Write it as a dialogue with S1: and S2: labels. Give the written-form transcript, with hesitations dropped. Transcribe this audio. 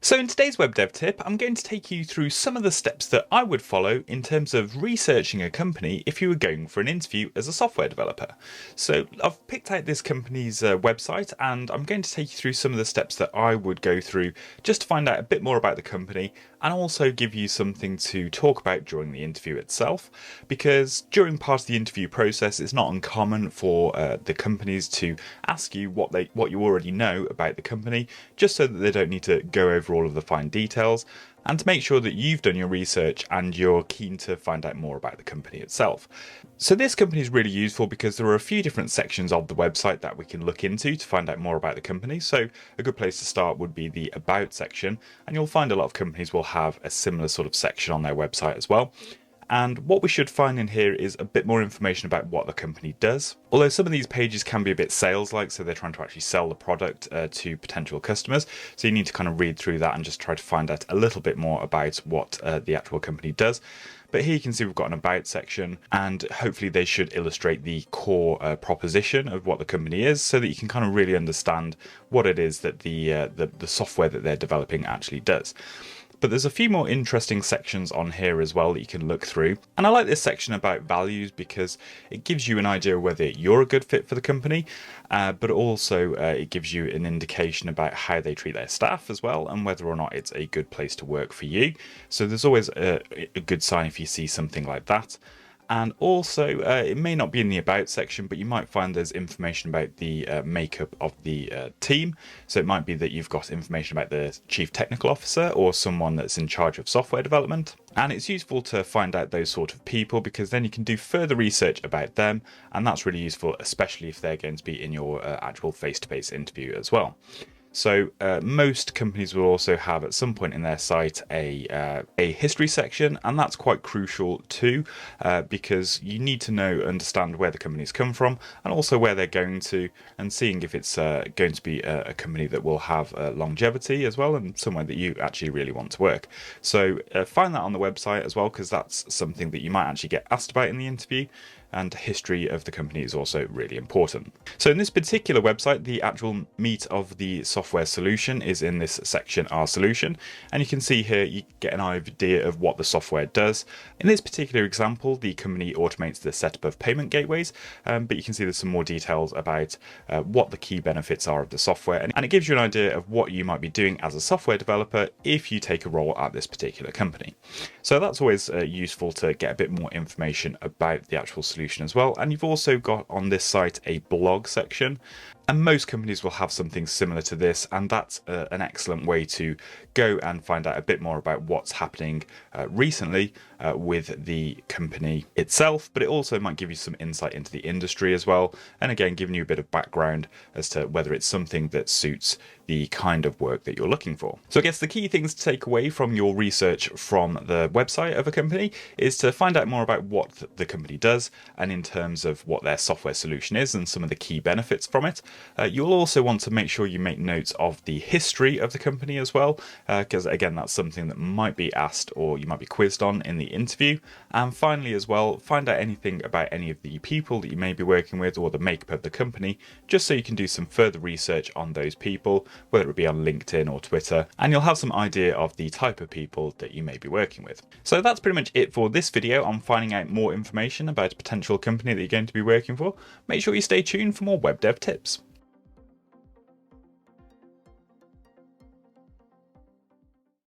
S1: So in today's web dev tip, I'm going to take you through some of the steps that I would follow in terms of researching a company if you were going for an interview as a software developer. So I've picked out this company's website and I'm going to take you through some of the steps that I would go through just to find out a bit more about the company and also give you something to talk about during the interview itself, because during part of the interview process it's not uncommon for the companies to ask you what you already know about the company, just so that they don't need to go over all of the fine details, and to make sure that you've done your research and you're keen to find out more about the company itself. So this company is really useful because there are a few different sections of the website that we can look into to find out more about the company. So a good place to start would be the About section, and you'll find a lot of companies will have a similar sort of section on their website as well. And what we should find in here is a bit more information about what the company does. Although some of these pages can be a bit sales-like, so they're trying to actually sell the product to potential customers. So you need to kind of read through that and just try to find out a little bit more about what the actual company does. But here you can see we've got an About section, and hopefully they should illustrate the core proposition of what the company is, so that you can kind of really understand what it is that the software that they're developing actually does. But there's a few more interesting sections on here as well that you can look through. And I like this section about values because it gives you an idea of whether you're a good fit for the company, but also it gives you an indication about how they treat their staff as well, and whether or not it's a good place to work for you. So there's always a good sign if you see something like that. And also, it may not be in the About section, but you might find there's information about the makeup of the team. So it might be that you've got information about the Chief Technical Officer or someone that's in charge of software development. And it's useful to find out those sort of people, because then you can do further research about them. And that's really useful, especially if they're going to be in your actual face-to-face interview as well. So most companies will also have at some point in their site a history section, and that's quite crucial too, because you need to understand where the company's come from and also where they're going to, and seeing if it's going to be a company that will have longevity as well, and somewhere that you actually really want to work. So find that on the website as well, because that's something that you might actually get asked about in the interview. And history of the company is also really important. So in this particular website, the actual meat of the software solution is in this section, Our Solution. And you can see here, you get an idea of what the software does. In this particular example, the company automates the setup of payment gateways, but you can see there's some more details about what the key benefits are of the software. And it gives you an idea of what you might be doing as a software developer if you take a role at this particular company. So that's always useful to get a bit more information about the actual solution as well. And you've also got on this site a blog section, and most companies will have something similar to this, and that's an excellent way to go and find out a bit more about what's happening recently with the company itself, but it also might give you some insight into the industry as well, and again giving you a bit of background as to whether it's something that suits the kind of work that you're looking for. So I guess the key things to take away from your research from the website of a company is to find out more about what the company does, and in terms of what their software solution is and some of the key benefits from it. You'll also want to make sure you make notes of the history of the company as well, because again that's something that might be asked or you might be quizzed on in the interview. And finally as well, find out anything about any of the people that you may be working with or the makeup of the company, just so you can do some further research on those people, whether it be on LinkedIn or Twitter, and you'll have some idea of the type of people that you may be working with. So that's pretty much it for this video on finding out more information about a potential company that you're going to be working for. Make sure you stay tuned for more web dev tips.